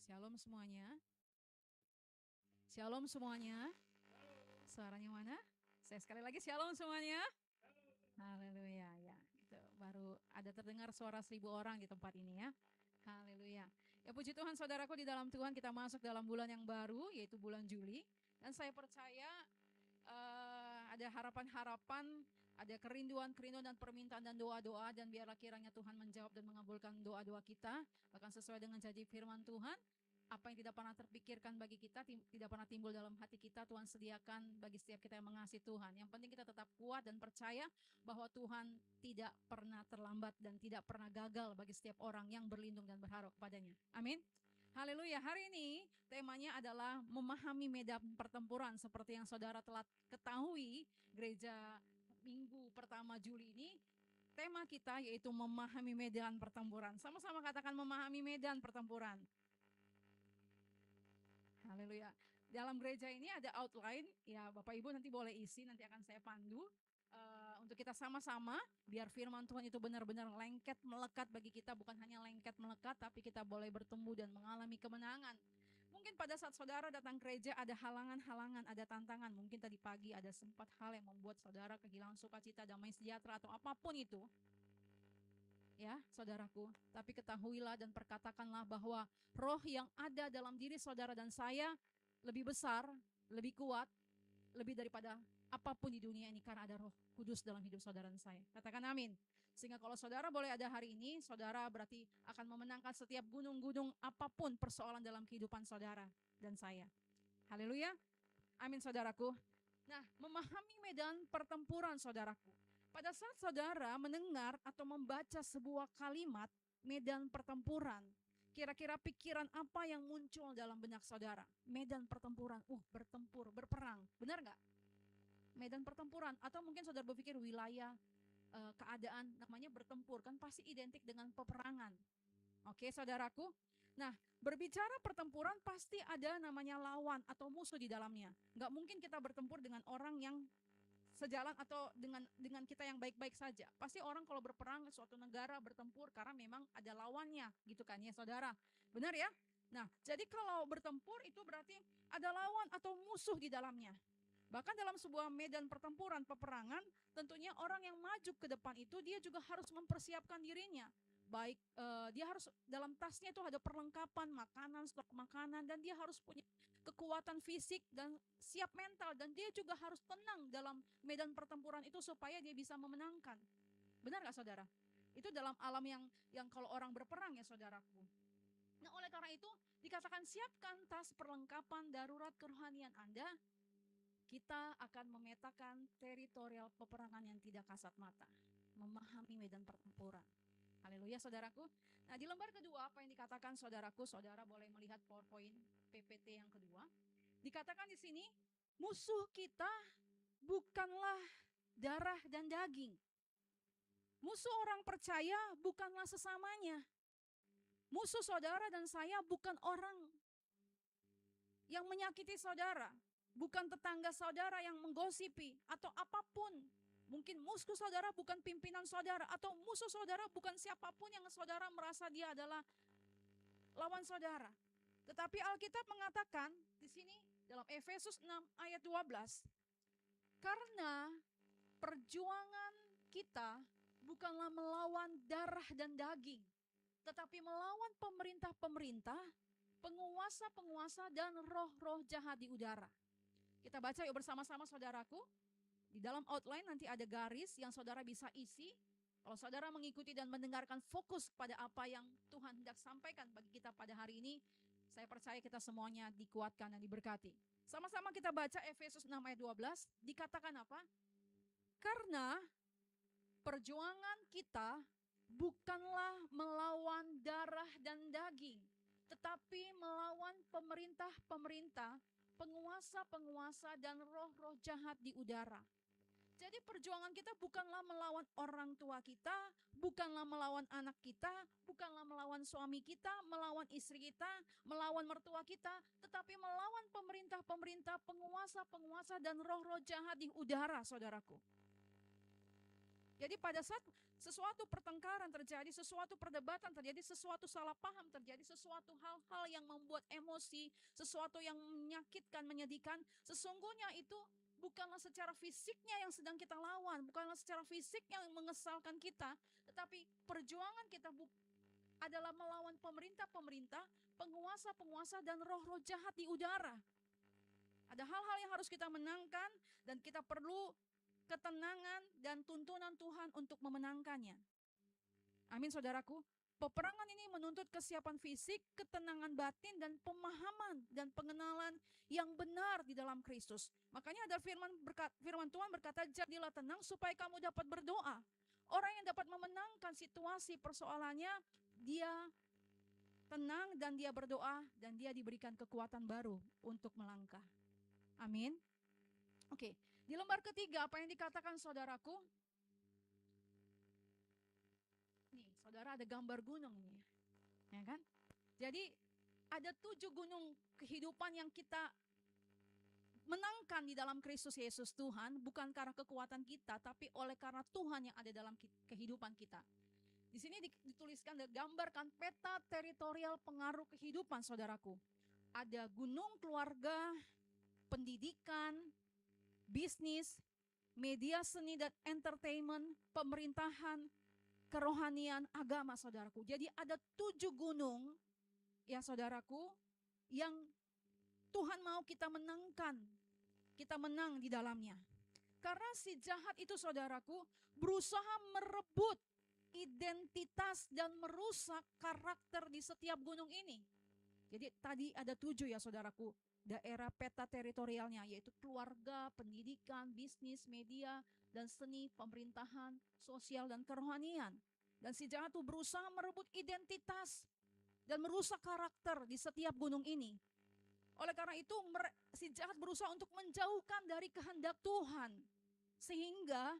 Shalom semuanya. Shalom semuanya. Suaranya mana? Saya sekali lagi shalom semuanya. Haleluya ya. Itu baru ada terdengar suara 1.000 orang di tempat ini ya. Haleluya. Ya puji Tuhan saudaraku, di dalam Tuhan kita masuk dalam bulan yang baru, yaitu bulan Juli. Dan saya percaya ada harapan-harapan, ada kerinduan-kerinduan dan permintaan dan doa-doa, dan biarlah kiranya Tuhan menjawab dan mengabulkan doa-doa kita, bahkan sesuai dengan janji firman Tuhan. Apa yang tidak pernah terpikirkan bagi kita, tidak pernah timbul dalam hati kita, Tuhan sediakan bagi setiap kita yang mengasihi Tuhan. Yang penting kita tetap kuat dan percaya bahwa Tuhan tidak pernah terlambat dan tidak pernah gagal bagi setiap orang yang berlindung dan berharap kepadanya. Amin. Haleluya. Hari ini temanya adalah memahami medan pertempuran. Seperti yang saudara telah ketahui, gereja minggu pertama Juli ini, tema kita yaitu memahami medan pertempuran. Sama-sama katakan memahami medan pertempuran. Haleluya. Dalam gereja ini ada outline, ya Bapak Ibu nanti boleh isi, nanti akan saya pandu. Untuk kita sama-sama, biar firman Tuhan itu benar-benar lengket melekat bagi kita, bukan hanya lengket melekat, tapi kita boleh bertumbuh dan mengalami kemenangan. Mungkin pada saat saudara datang gereja ada halangan-halangan, ada tantangan. Mungkin tadi pagi ada sempat hal yang membuat saudara kehilangan sukacita, damai sejahtera, atau apapun itu. Ya, saudaraku, tapi ketahuilah dan perkatakanlah bahwa roh yang ada dalam diri saudara dan saya lebih besar, lebih kuat, lebih daripada apapun di dunia ini, karena ada Roh Kudus dalam hidup saudara dan saya. Katakan amin. Sehingga kalau saudara boleh ada hari ini, saudara berarti akan memenangkan setiap gunung-gunung apapun persoalan dalam kehidupan saudara dan saya. Haleluya. Amin saudaraku. Nah, memahami medan pertempuran saudaraku. Pada saat saudara mendengar atau membaca sebuah kalimat medan pertempuran, kira-kira pikiran apa yang muncul dalam benak saudara? Medan pertempuran, bertempur, berperang, benar nggak? Medan pertempuran, atau mungkin saudara berpikir wilayah, keadaan namanya bertempur, kan pasti identik dengan peperangan. Oke saudaraku, nah berbicara pertempuran pasti ada namanya lawan atau musuh di dalamnya. Nggak mungkin kita bertempur dengan orang yang sejalan atau dengan kita yang baik-baik saja. Pasti orang kalau berperang suatu negara bertempur karena memang ada lawannya, gitu kan ya saudara. Benar ya? Nah, jadi kalau bertempur itu berarti ada lawan atau musuh di dalamnya. Bahkan dalam sebuah medan pertempuran, peperangan, tentunya orang yang maju ke depan itu dia juga harus mempersiapkan dirinya. Baik, dia harus dalam tasnya itu ada perlengkapan makanan, stok makanan, dan dia harus punya kekuatan fisik dan siap mental, dan dia juga harus tenang dalam medan pertempuran itu supaya dia bisa memenangkan. Benar gak saudara? Itu dalam alam yang kalau orang berperang ya saudaraku. Nah, oleh karena itu dikatakan siapkan tas perlengkapan darurat kerohanian Anda. Kita akan memetakan teritorial peperangan yang tidak kasat mata, memahami medan pertempuran. Haleluya saudaraku. Nah, di lembar kedua apa yang dikatakan saudaraku, saudara boleh melihat PowerPoint PPT yang kedua. Dikatakan di sini, musuh kita bukanlah darah dan daging. Musuh orang percaya bukanlah sesamanya. Musuh saudara dan saya bukan orang yang menyakiti saudara, bukan tetangga saudara yang menggosipi atau apapun. Mungkin musuh saudara bukan pimpinan saudara, atau musuh saudara bukan siapapun yang saudara merasa dia adalah lawan saudara. Tetapi Alkitab mengatakan di sini dalam Efesus 6 ayat 12, karena perjuangan kita bukanlah melawan darah dan daging, tetapi melawan pemerintah-pemerintah, penguasa-penguasa, dan roh-roh jahat di udara. Kita baca yuk bersama-sama saudaraku. Di dalam outline nanti ada garis yang saudara bisa isi. Kalau saudara mengikuti dan mendengarkan fokus pada apa yang Tuhan hendak sampaikan bagi kita pada hari ini, saya percaya kita semuanya dikuatkan dan diberkati. Sama-sama kita baca Efesus 6 ayat 12. Dikatakan apa? Karena perjuangan kita bukanlah melawan darah dan daging, tetapi melawan pemerintah-pemerintah, penguasa-penguasa, dan roh-roh jahat di udara. Jadi perjuangan kita bukanlah melawan orang tua kita, bukanlah melawan anak kita, bukanlah melawan suami kita, melawan istri kita, melawan mertua kita, tetapi melawan pemerintah-pemerintah, penguasa-penguasa, dan roh-roh jahat di udara, saudaraku. Jadi pada saat sesuatu pertengkaran terjadi, sesuatu perdebatan terjadi, sesuatu salah paham terjadi, sesuatu hal-hal yang membuat emosi, sesuatu yang menyakitkan, menyedihkan, sesungguhnya itu bukanlah secara fisiknya yang sedang kita lawan, bukanlah secara fisik yang mengesalkan kita, tetapi perjuangan kita adalah melawan pemerintah-pemerintah, penguasa-penguasa, dan roh-roh jahat di udara. Ada hal-hal yang harus kita menangkan dan kita perlu ketenangan dan tuntunan Tuhan untuk memenangkannya. Amin, saudaraku. Peperangan ini menuntut kesiapan fisik, ketenangan batin, dan pemahaman dan pengenalan yang benar di dalam Kristus. Makanya ada firman Tuhan berkata, jadilah tenang supaya kamu dapat berdoa. Orang yang dapat memenangkan situasi persoalannya, dia tenang dan dia berdoa dan dia diberikan kekuatan baru untuk melangkah. Amin. Oke, di lembar ketiga apa yang dikatakan saudaraku? Nih, saudara ada gambar gunung nih, ya kan? Jadi ada 7 gunung kehidupan yang kita menangkan di dalam Kristus Yesus Tuhan, bukan karena kekuatan kita, tapi oleh karena Tuhan yang ada dalam kehidupan kita. Di sini dituliskan dan gambarkan peta teritorial pengaruh kehidupan saudaraku. Ada gunung keluarga, pendidikan, bisnis, media seni dan entertainment, pemerintahan, kerohanian, agama saudaraku. Jadi ada 7 gunung ya saudaraku yang Tuhan mau kita menangkan. Kita menang di dalamnya. Karena si jahat itu saudaraku berusaha merebut identitas dan merusak karakter di setiap gunung ini. Jadi tadi ada 7 ya saudaraku, daerah peta teritorialnya, yaitu keluarga, pendidikan, bisnis, media, dan seni, pemerintahan, sosial, dan kerohanian. Dan si jahat itu berusaha merebut identitas dan merusak karakter di setiap gunung ini. Oleh karena itu si jahat berusaha untuk menjauhkan dari kehendak Tuhan. Sehingga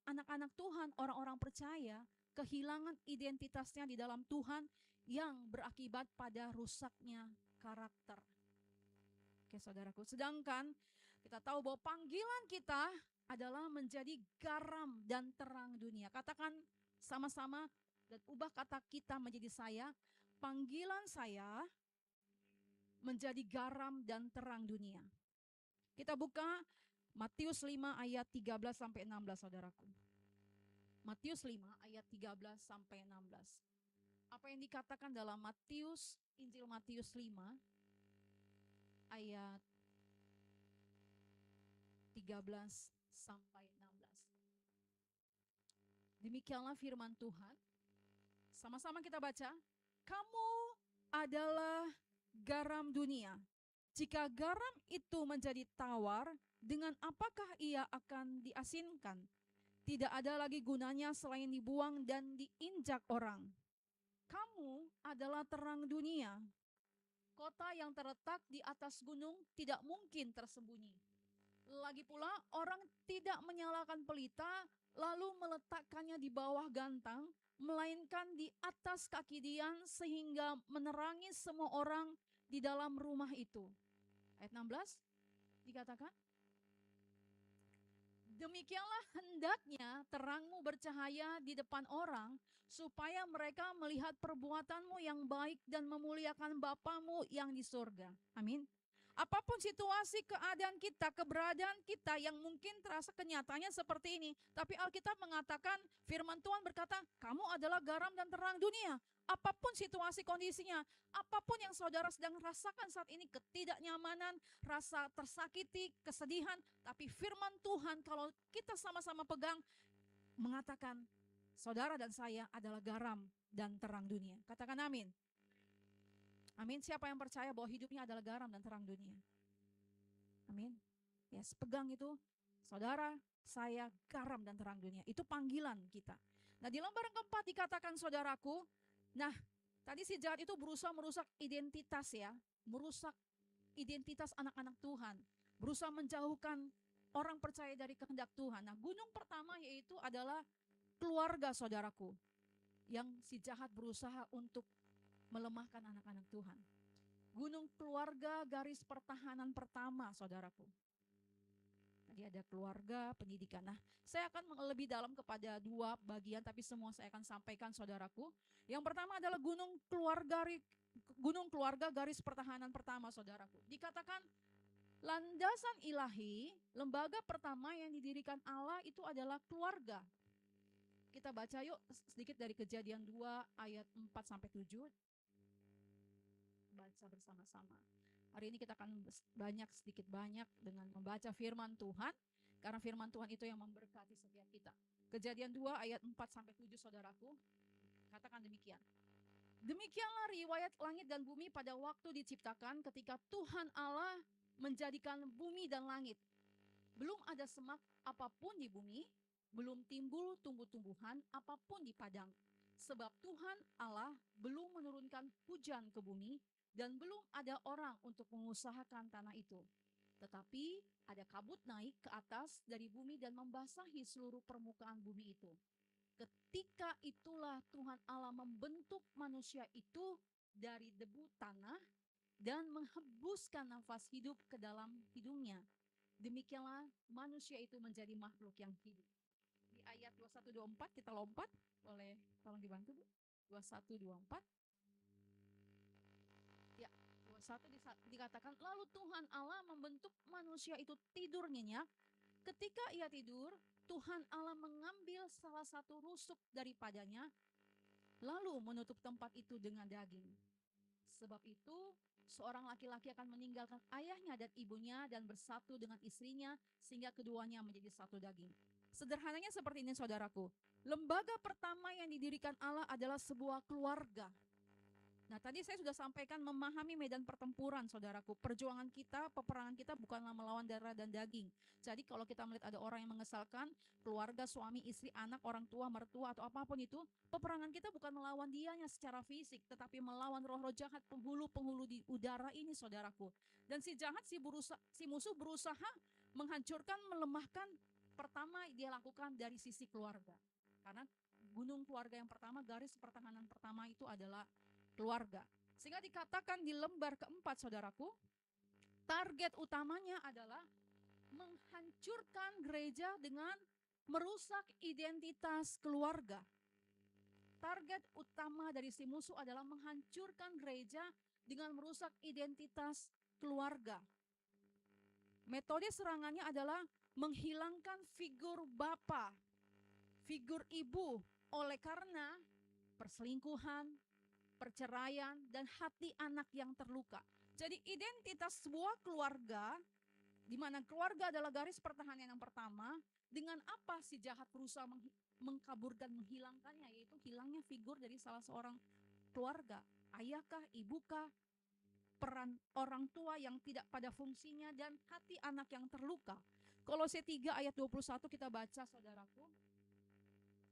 anak-anak Tuhan, orang-orang percaya, kehilangan identitasnya di dalam Tuhan yang berakibat pada rusaknya karakter. Oke saudaraku, sedangkan kita tahu bahwa panggilan kita adalah menjadi garam dan terang dunia. Katakan sama-sama dan ubah kata kita menjadi saya. Panggilan saya menjadi garam dan terang dunia. Kita buka Matius 5 ayat 13 sampai 16 saudaraku. Matius 5 ayat 13 sampai 16. Apa yang dikatakan dalam Injil Matius 5 ayat 13 sampai 16. Demikianlah firman Tuhan. Sama-sama kita baca. Kamu adalah garam dunia. Jika garam itu menjadi tawar, dengan apakah ia akan diasinkan? Tidak ada lagi gunanya selain dibuang dan diinjak orang. Kamu adalah terang dunia. Kota yang terletak di atas gunung tidak mungkin tersembunyi. Lagi pula orang tidak menyalakan pelita lalu meletakkannya di bawah gantang, melainkan di atas kaki dian sehingga menerangi semua orang di dalam rumah itu. Ayat 16 dikatakan, demikianlah hendaknya terangmu bercahaya di depan orang, supaya mereka melihat perbuatanmu yang baik dan memuliakan Bapamu yang di surga. Amin. Apapun situasi, keadaan kita, keberadaan kita yang mungkin terasa kenyataannya seperti ini, tapi Alkitab mengatakan, firman Tuhan berkata, kamu adalah garam dan terang dunia. Apapun situasi kondisinya, apapun yang saudara sedang rasakan saat ini, ketidaknyamanan, rasa tersakiti, kesedihan, tapi firman Tuhan kalau kita sama-sama pegang, mengatakan, saudara dan saya adalah garam dan terang dunia. Katakan amin. Amin. Siapa yang percaya bahwa hidupnya adalah garam dan terang dunia? Amin. Yes, pegang itu. Saudara, saya garam dan terang dunia. Itu panggilan kita. Nah, di lembar yang keempat dikatakan saudaraku, nah, tadi si jahat itu berusaha merusak identitas ya. Merusak identitas anak-anak Tuhan. Berusaha menjauhkan orang percaya dari kehendak Tuhan. Nah, gunung pertama yaitu adalah keluarga saudaraku. Yang si jahat berusaha untuk melemahkan anak-anak Tuhan. Gunung keluarga garis pertahanan pertama saudaraku. Tadi ada keluarga, pendidikan. Nah, saya akan lebih dalam kepada dua bagian, tapi semua saya akan sampaikan, saudaraku. Yang pertama adalah gunung keluarga garis pertahanan pertama, saudaraku. Dikatakan landasan ilahi, lembaga pertama yang didirikan Allah itu adalah keluarga. Kita baca yuk sedikit dari Kejadian 2 ayat 4-7. Baca bersama-sama. Hari ini kita akan sedikit banyak dengan membaca firman Tuhan, karena firman Tuhan itu yang memberkati setiap kita. Kejadian 2 ayat 4-7, saudaraku. Katakan demikian. Demikianlah riwayat langit dan bumi pada waktu diciptakan, ketika Tuhan Allah menjadikan bumi dan langit. Belum ada semak apapun di bumi, belum timbul tumbuh-tumbuhan apapun di padang. Sebab Tuhan Allah belum menurunkan hujan ke bumi, dan belum ada orang untuk mengusahakan tanah itu. Tetapi ada kabut naik ke atas dari bumi dan membasahi seluruh permukaan bumi itu. Ketika itulah Tuhan Allah membentuk manusia itu dari debu tanah dan menghembuskan nafas hidup ke dalam hidungnya. Demikianlah manusia itu menjadi makhluk yang hidup. Di ayat 21-24 kita lompat. Boleh tolong dibantu, Bu? 21-24. Ya, 21 dikatakan, lalu Tuhan Allah membentuk manusia itu tidur nyenyak. Ketika ia tidur, Tuhan Allah mengambil salah satu rusuk daripadanya, lalu menutup tempat itu dengan daging. Sebab itu, seorang laki-laki akan meninggalkan ayahnya dan ibunya dan bersatu dengan istrinya, sehingga keduanya menjadi satu daging. Sederhananya seperti ini, saudaraku. Lembaga pertama yang didirikan Allah adalah sebuah keluarga. Nah, tadi saya sudah sampaikan memahami medan pertempuran, saudaraku. Perjuangan kita, peperangan kita bukanlah melawan darah dan daging. Jadi kalau kita melihat ada orang yang mengesalkan, keluarga, suami, istri, anak, orang tua, mertua, atau apapun itu, peperangan kita bukan melawan dianya secara fisik, tetapi melawan roh-roh jahat, penghulu-penghulu di udara ini, saudaraku. Dan si jahat, si musuh berusaha menghancurkan, melemahkan. Pertama dia lakukan dari sisi keluarga. Karena gunung keluarga yang pertama, garis pertahanan pertama itu adalah keluarga. Sehingga dikatakan di lembar keempat, saudaraku, target utamanya adalah menghancurkan gereja dengan merusak identitas keluarga. Target utama dari si musuh adalah menghancurkan gereja dengan merusak identitas keluarga. Metode serangannya adalah menghilangkan figur bapa, figur ibu, oleh karena perselingkuhan, perceraian, dan hati anak yang terluka. Jadi identitas sebuah keluarga, di mana keluarga adalah garis pertahanan yang pertama, dengan apa si jahat berusaha mengkaburkan, menghilangkannya, yaitu hilangnya figur dari salah seorang keluarga, ayahkah, ibukah, peran orang tua yang tidak pada fungsinya, dan hati anak yang terluka. Kolose 3 ayat 21 kita baca, saudaraku.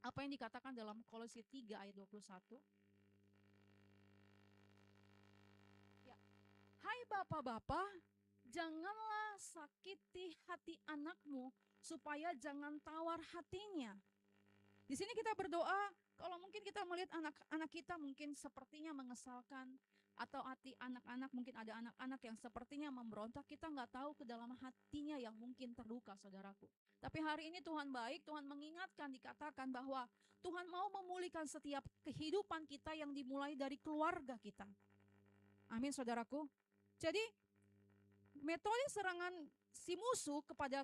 Apa yang dikatakan dalam Kolose 3 ayat 21? Hai bapak-bapak, janganlah sakiti hati anakmu, supaya jangan tawar hatinya. Di sini kita berdoa, kalau mungkin kita melihat anak-anak kita mungkin sepertinya mengesalkan, atau hati anak-anak, mungkin ada anak-anak yang sepertinya memberontak, kita nggak tahu ke dalam hatinya yang mungkin terluka, saudaraku. Tapi hari ini Tuhan baik, Tuhan mengingatkan, dikatakan bahwa Tuhan mau memulihkan setiap kehidupan kita yang dimulai dari keluarga kita. Amin, saudaraku. Jadi metode serangan si musuh kepada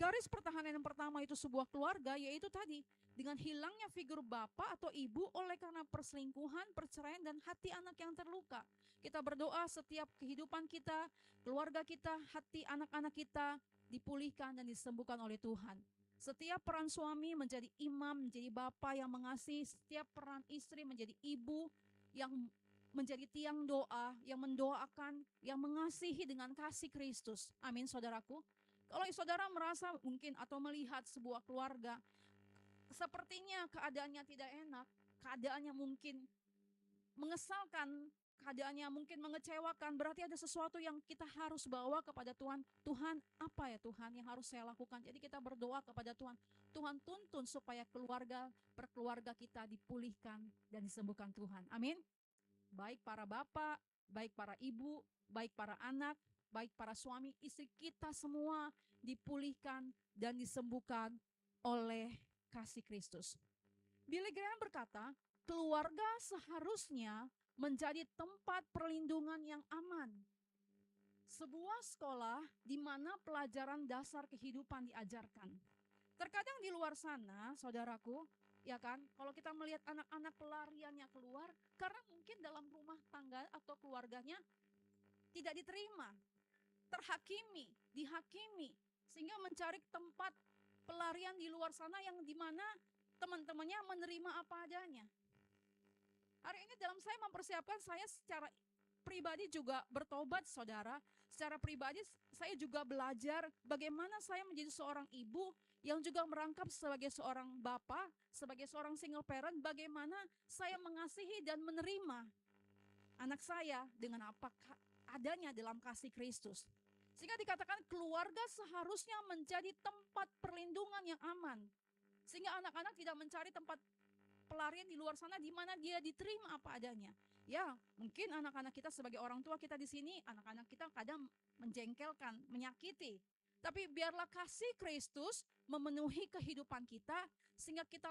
garis pertahanan yang pertama itu sebuah keluarga, yaitu tadi dengan hilangnya figur bapak atau ibu oleh karena perselingkuhan, perceraian, dan hati anak yang terluka. Kita berdoa setiap kehidupan kita, keluarga kita, hati anak-anak kita dipulihkan dan disembuhkan oleh Tuhan. Setiap peran suami menjadi imam, menjadi bapak yang mengasihi. Setiap peran istri menjadi ibu yang menjadi tiang doa, yang mendoakan, yang mengasihi dengan kasih Kristus. Amin, saudaraku. Kalau saudara merasa mungkin atau melihat sebuah keluarga sepertinya keadaannya tidak enak, keadaannya mungkin mengesalkan, keadaannya mungkin mengecewakan, berarti ada sesuatu yang kita harus bawa kepada Tuhan. Tuhan, apa ya Tuhan yang harus saya lakukan? Jadi kita berdoa kepada Tuhan. Tuhan tuntun supaya per keluarga kita dipulihkan dan disembuhkan Tuhan. Amin. Baik para bapak, baik para ibu, baik para anak, baik para suami, istri kita semua dipulihkan dan disembuhkan oleh kasih Kristus. Billy Graham berkata, keluarga seharusnya menjadi tempat perlindungan yang aman. Sebuah sekolah di mana pelajaran dasar kehidupan diajarkan. Terkadang di luar sana, saudaraku, ya kan, kalau kita melihat anak-anak pelariannya keluar, karena mungkin dalam rumah tangga atau keluarganya tidak diterima, terhakimi, dihakimi, sehingga mencari tempat pelarian di luar sana yang dimana teman-temannya menerima apa adanya. Hari ini dalam saya mempersiapkan, saya secara pribadi juga bertobat, saudara. Secara pribadi saya juga belajar bagaimana saya menjadi seorang ibu yang juga merangkap sebagai seorang bapak, sebagai seorang single parent, bagaimana saya mengasihi dan menerima anak saya dengan apa adanya dalam kasih Kristus. Sehingga dikatakan keluarga seharusnya menjadi tempat perlindungan yang aman. Sehingga anak-anak tidak mencari tempat pelarian di luar sana di mana dia diterima apa adanya. Ya, mungkin anak-anak kita sebagai orang tua kita di sini, anak-anak kita kadang menjengkelkan, menyakiti. Tapi biarlah kasih Kristus memenuhi kehidupan kita sehingga kita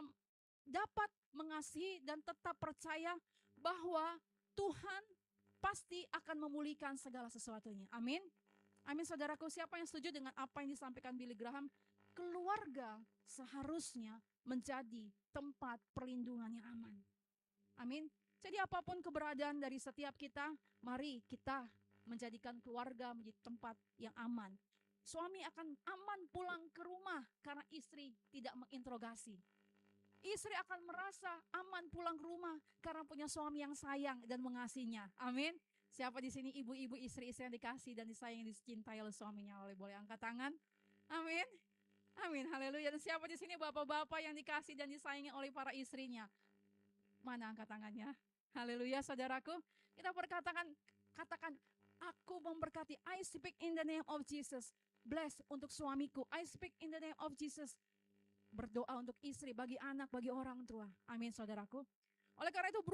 dapat mengasihi dan tetap percaya bahwa Tuhan pasti akan memulihkan segala sesuatunya. Amin. Amin, saudaraku. Siapa yang setuju dengan apa yang disampaikan Billy Graham? Keluarga seharusnya menjadi tempat perlindungan yang aman. Amin. Jadi apapun keberadaan dari setiap kita, mari kita menjadikan keluarga menjadi tempat yang aman. Suami akan aman pulang ke rumah karena istri tidak menginterogasi. Istri akan merasa aman pulang ke rumah karena punya suami yang sayang dan mengasihinya. Amin. Siapa di sini ibu-ibu, istri-istri yang dikasih dan disayang, dicintai oleh suaminya, boleh angkat tangan. Amin. Amin, haleluya. Dan siapa di sini bapak-bapak yang dikasih dan disayangi oleh para istrinya? Mana angkat tangannya? Haleluya, saudaraku. Kita katakan, aku memberkati. I speak in the name of Jesus. Bless untuk suamiku. I speak in the name of Jesus. Berdoa untuk istri, bagi anak, bagi orang tua. Amin, saudaraku. Oleh karena itu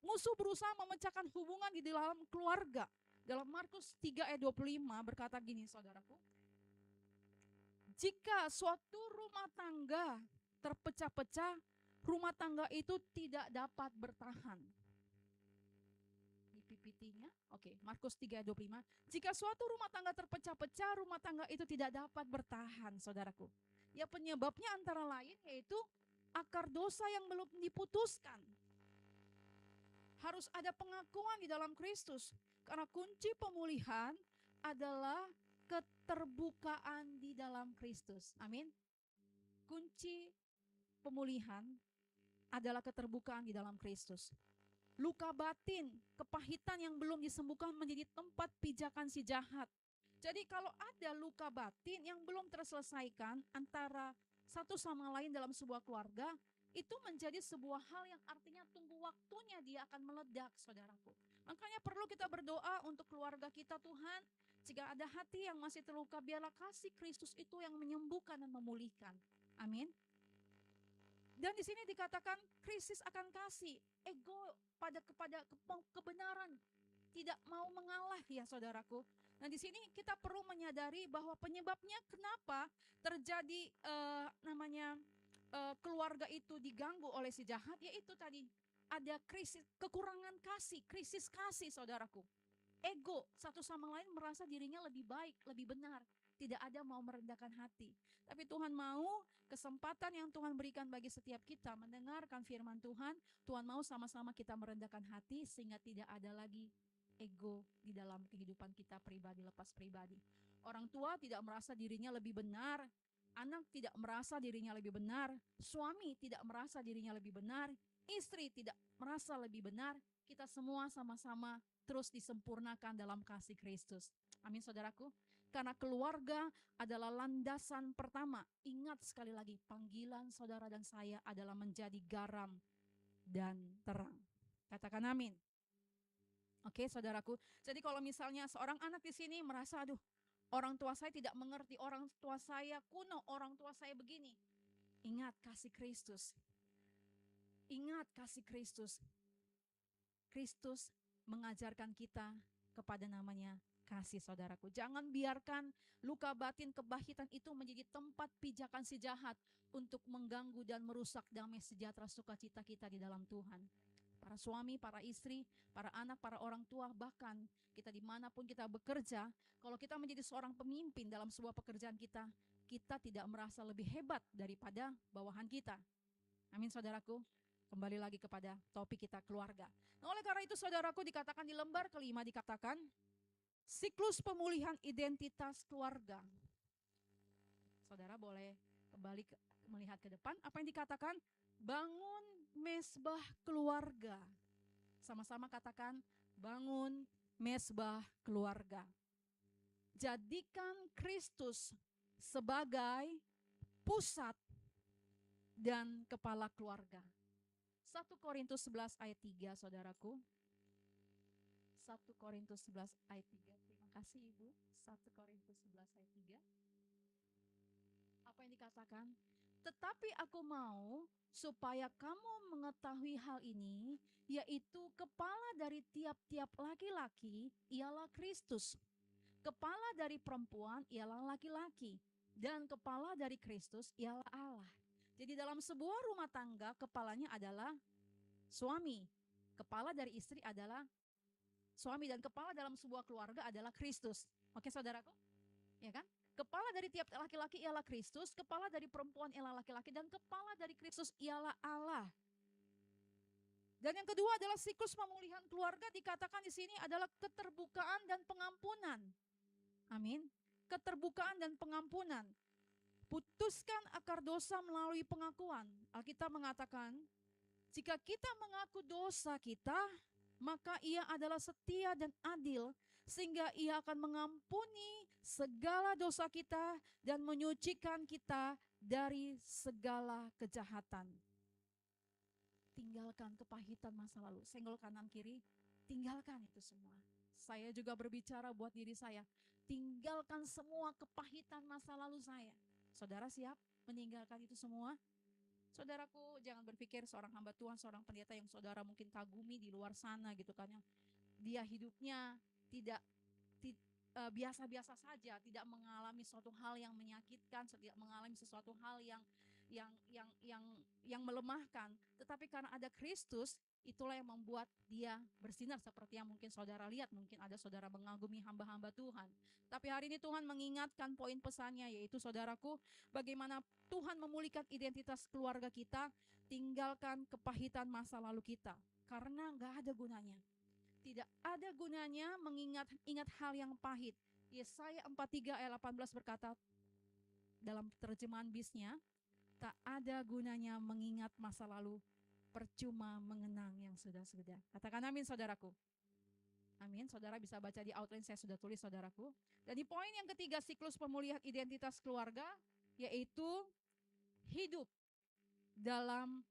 musuh berusaha memecahkan hubungan di dalam keluarga. Dalam Markus 3 ayat 25 berkata gini, saudaraku. Jika suatu rumah tangga terpecah-pecah, rumah tangga itu tidak dapat bertahan. Di PPT-nya, oke, Markus 3 ayat 25. Jika suatu rumah tangga terpecah-pecah, rumah tangga itu tidak dapat bertahan, saudaraku. Ya, penyebabnya antara lain yaitu akar dosa yang belum diputuskan. Harus ada pengakuan di dalam Kristus. Karena kunci pemulihan adalah keterbukaan di dalam Kristus. Amin. Kunci pemulihan adalah keterbukaan di dalam Kristus. Luka batin, kepahitan yang belum disembuhkan menjadi tempat pijakan si jahat. Jadi kalau ada luka batin yang belum terselesaikan antara satu sama lain dalam sebuah keluarga, itu menjadi sebuah hal yang artinya tunggu waktunya dia akan meledak, saudaraku. Makanya perlu kita berdoa untuk keluarga kita, Tuhan. Jika ada hati yang masih terluka, biarlah kasih Kristus itu yang menyembuhkan dan memulihkan. Amin. Dan di sini dikatakan krisis akan kasih, ego kepada kebenaran, tidak mau mengalah, ya saudaraku. Nah di sini kita perlu menyadari bahwa penyebabnya kenapa terjadi keluarga itu diganggu oleh si jahat, yaitu tadi ada krisis, kekurangan kasih, krisis kasih, saudaraku. Ego satu sama lain merasa dirinya lebih baik, lebih benar. Tidak ada mau merendahkan hati. Tapi Tuhan mau kesempatan yang Tuhan berikan bagi setiap kita mendengarkan firman Tuhan. Tuhan mau sama-sama kita merendahkan hati sehingga tidak ada lagi ego di dalam kehidupan kita pribadi, lepas pribadi. Orang tua tidak merasa dirinya lebih benar. Anak tidak merasa dirinya lebih benar. Suami tidak merasa dirinya lebih benar. Istri tidak merasa lebih benar. Kita semua sama-sama terus disempurnakan dalam kasih Kristus. Amin, saudaraku. Karena keluarga adalah landasan pertama. Ingat sekali lagi, panggilan saudara dan saya adalah menjadi garam dan terang. Katakan amin. Oke, saudaraku. Jadi kalau misalnya seorang anak di sini merasa, aduh, orang tua saya tidak mengerti, orang tua saya kuno, orang tua saya begini. Ingat kasih Kristus. Ingat kasih Kristus. Kristus mengajarkan kita kepada namanya kasih, saudaraku. Jangan biarkan luka batin kebahitan itu menjadi tempat pijakan si jahat untuk mengganggu dan merusak damai sejahtera sukacita kita di dalam Tuhan. Para suami, para istri, para anak, para orang tua, bahkan kita dimanapun kita bekerja, kalau kita menjadi seorang pemimpin dalam sebuah pekerjaan kita, kita tidak merasa lebih hebat daripada bawahan kita. Amin, saudaraku. Kembali lagi kepada topik kita, keluarga. Nah, oleh karena itu saudaraku, dikatakan di lembar kelima, dikatakan siklus pemulihan identitas keluarga. Saudara boleh kembali melihat ke depan. Apa yang dikatakan? Bangun mesbah keluarga. Sama-sama katakan, bangun mesbah keluarga. Jadikan Kristus sebagai pusat dan kepala keluarga. 1 Korintus 11 ayat 3, saudaraku. 1 Korintus 11 ayat 3. Terima kasih Ibu. 1 Korintus 11 ayat 3. Apa yang dikatakan? Tetapi aku mau supaya kamu mengetahui hal ini, yaitu kepala dari tiap-tiap laki-laki ialah Kristus. Kepala dari perempuan ialah laki-laki. Dan kepala dari Kristus ialah Allah. Jadi dalam sebuah rumah tangga, kepalanya adalah suami. Kepala dari istri adalah suami, dan kepala dalam sebuah keluarga adalah Kristus. Oke, saudaraku? Ya kan? Kepala dari tiap laki-laki ialah Kristus, kepala dari perempuan ialah laki-laki, dan kepala dari Kristus ialah Allah. Dan yang kedua adalah siklus pemulihan keluarga, dikatakan di sini adalah keterbukaan dan pengampunan. Amin. Keterbukaan dan pengampunan. Putuskan akar dosa melalui pengakuan. Alkitab mengatakan, jika kita mengaku dosa kita, maka Ia adalah setia dan adil, sehingga Ia akan mengampuni segala dosa kita dan menyucikan kita dari segala kejahatan. Tinggalkan kepahitan masa lalu. Senggol kanan kiri, tinggalkan itu semua. Saya juga berbicara buat diri saya. Tinggalkan semua kepahitan masa lalu saya. Saudara siap meninggalkan itu semua? Saudaraku, jangan berpikir seorang hamba Tuhan, seorang pendeta yang saudara mungkin kagumi di luar sana gitu kan, yang dia hidupnya tidak biasa-biasa saja, tidak mengalami suatu hal yang menyakitkan, tidak mengalami sesuatu hal yang melemahkan, tetapi karena ada Kristus, itulah yang membuat dia bersinar seperti yang mungkin saudara lihat. Mungkin ada saudara mengagumi hamba-hamba Tuhan. Tapi hari ini Tuhan mengingatkan poin pesannya, yaitu saudaraku, bagaimana Tuhan memulihkan identitas keluarga kita. Tinggalkan kepahitan masa lalu kita, karena gak ada gunanya. Tidak ada gunanya mengingat hal yang pahit. Yesaya 43 ayat 18 berkata dalam terjemahan BIS-nya, tak ada gunanya mengingat masa lalu, percuma mengenang yang sudah-sudah. Katakan amin, saudaraku. Amin. Saudara bisa baca di outline, saya sudah tulis, saudaraku. Dan di poin yang ketiga, siklus pemulihan identitas keluarga, yaitu hidup dalam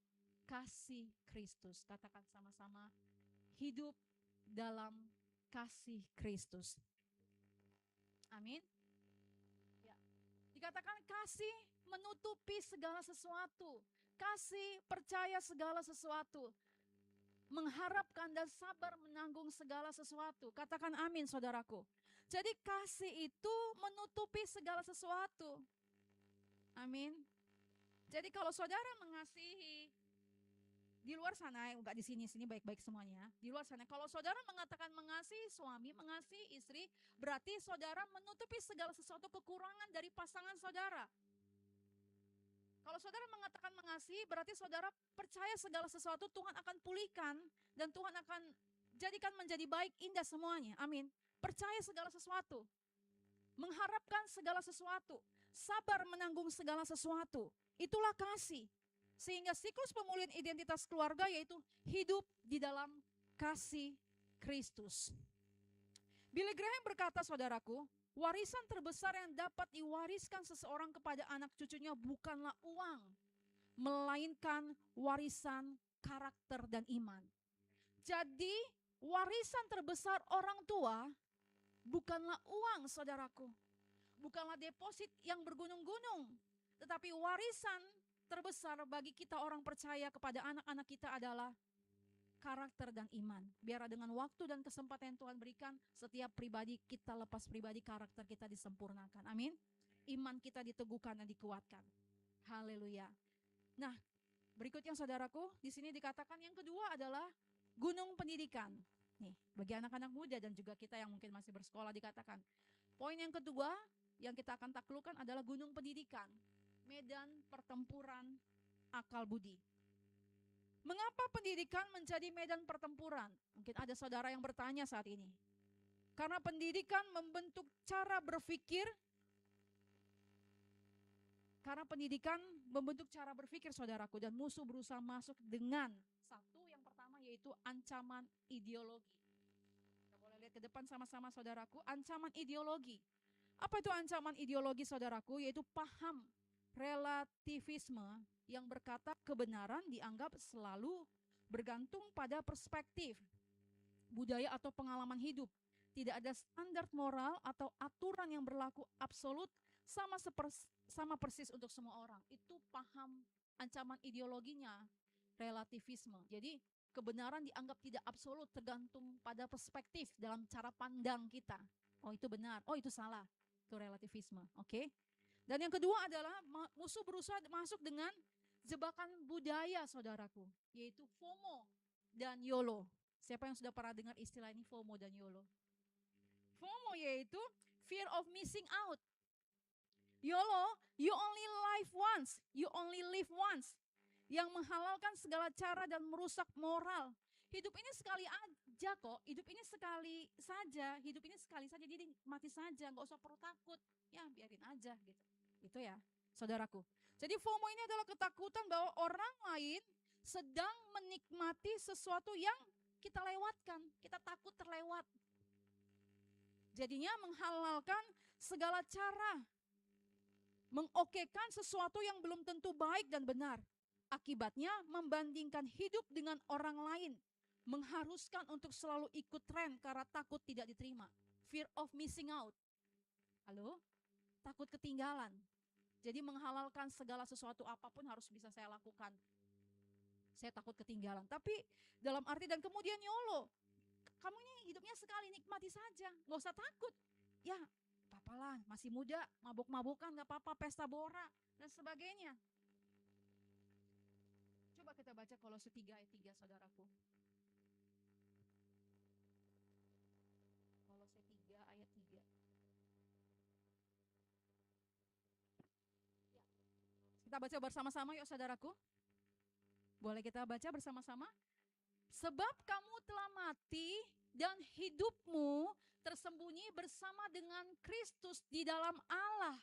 kasih Kristus. Katakan sama-sama, hidup dalam kasih Kristus. Amin. Ya. Dikatakan kasih menutupi segala sesuatu. Kasih percaya segala sesuatu. Mengharapkan dan sabar menanggung segala sesuatu. Katakan amin, saudaraku. Jadi kasih itu menutupi segala sesuatu. Amin. Jadi kalau saudara mengasihi, di luar sana, enggak di sini baik-baik semuanya. Di luar sana, kalau saudara mengatakan mengasihi suami, mengasihi istri, berarti saudara menutupi segala sesuatu kekurangan dari pasangan saudara. Kalau saudara mengatakan mengasihi, berarti saudara percaya segala sesuatu Tuhan akan pulihkan dan Tuhan akan jadikan menjadi baik, indah semuanya. Amin. Percaya segala sesuatu, mengharapkan segala sesuatu, sabar menanggung segala sesuatu. Itulah kasih. Sehingga siklus pemulihan identitas keluarga yaitu hidup di dalam kasih Kristus. Billy Graham berkata, saudaraku, warisan terbesar yang dapat diwariskan seseorang kepada anak cucunya bukanlah uang, melainkan warisan karakter dan iman. Jadi warisan terbesar orang tua bukanlah uang, saudaraku. Bukanlah deposit yang bergunung-gunung, tetapi warisan terbesar bagi kita orang percaya kepada anak-anak kita adalah karakter dan iman. Biar dengan waktu dan kesempatan yang Tuhan berikan, setiap pribadi kita lepas pribadi, karakter kita disempurnakan. Amin. Iman kita diteguhkan dan dikuatkan. Haleluya. Nah, berikutnya saudaraku, di sini dikatakan yang kedua adalah gunung pendidikan. Nih, bagi anak-anak muda dan juga kita yang mungkin masih bersekolah dikatakan. Poin yang kedua yang kita akan taklukkan adalah gunung pendidikan. Medan pertempuran akal budi. Mengapa pendidikan menjadi medan pertempuran? Mungkin ada saudara yang bertanya saat ini. Karena pendidikan membentuk cara berpikir. Karena pendidikan membentuk cara berpikir saudaraku, dan musuh berusaha masuk dengan satu, yang pertama yaitu ancaman ideologi. Kita boleh lihat ke depan sama-sama saudaraku, ancaman ideologi. Apa itu ancaman ideologi saudaraku? Yaitu paham relativisme yang berkata kebenaran dianggap selalu bergantung pada perspektif, budaya atau pengalaman hidup. Tidak ada standar moral atau aturan yang berlaku absolut sama persis untuk semua orang. Itu paham ancaman ideologinya, relativisme. Jadi kebenaran dianggap tidak absolut, tergantung pada perspektif dalam cara pandang kita. Oh itu benar, oh itu salah. Itu relativisme, oke? Dan yang kedua adalah musuh berusaha masuk dengan jebakan budaya saudaraku, yaitu FOMO dan YOLO. Siapa yang sudah pernah dengar istilah ini, FOMO dan YOLO? FOMO yaitu fear of missing out. YOLO, you only live once, you only live once, yang menghalalkan segala cara dan merusak moral. Hidup ini sekali aja kok, hidup ini sekali saja, jadi mati saja, nggak usah perlu takut, ya biarin aja gitu. Itu ya saudaraku. Jadi FOMO ini adalah ketakutan bahwa orang lain sedang menikmati sesuatu yang kita lewatkan, kita takut terlewat. Jadinya menghalalkan segala cara, mengokekan sesuatu yang belum tentu baik dan benar. Akibatnya membandingkan hidup dengan orang lain, mengharuskan untuk selalu ikut tren karena takut tidak diterima. Fear of missing out. Halo? Takut ketinggalan. Jadi menghalalkan segala sesuatu apapun harus bisa saya lakukan. Saya takut ketinggalan. Tapi dalam arti dan kemudian YOLO. Kamu ini hidupnya sekali, nikmati saja. Gak usah takut. Ya apalah, masih muda, mabuk-mabukan gak apa-apa, pesta bora dan sebagainya. Coba kita baca Kolose 3 ayat 3 saudaraku. Kolose 3 ayat 3. Kita baca bersama-sama yuk saudaraku. Boleh kita baca bersama-sama? Sebab kamu telah mati dan hidupmu tersembunyi bersama dengan Kristus di dalam Allah.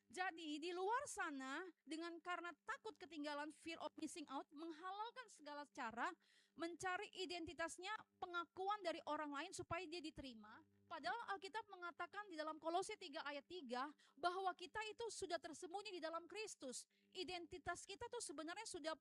Jadi di luar sana dengan karena takut ketinggalan, fear of missing out, menghalalkan segala cara, mencari identitasnya, pengakuan dari orang lain supaya dia diterima. Padahal Alkitab mengatakan di dalam Kolose 3 ayat 3 bahwa kita itu sudah tersembunyi di dalam Kristus. Identitas kita tuh sebenarnya sudah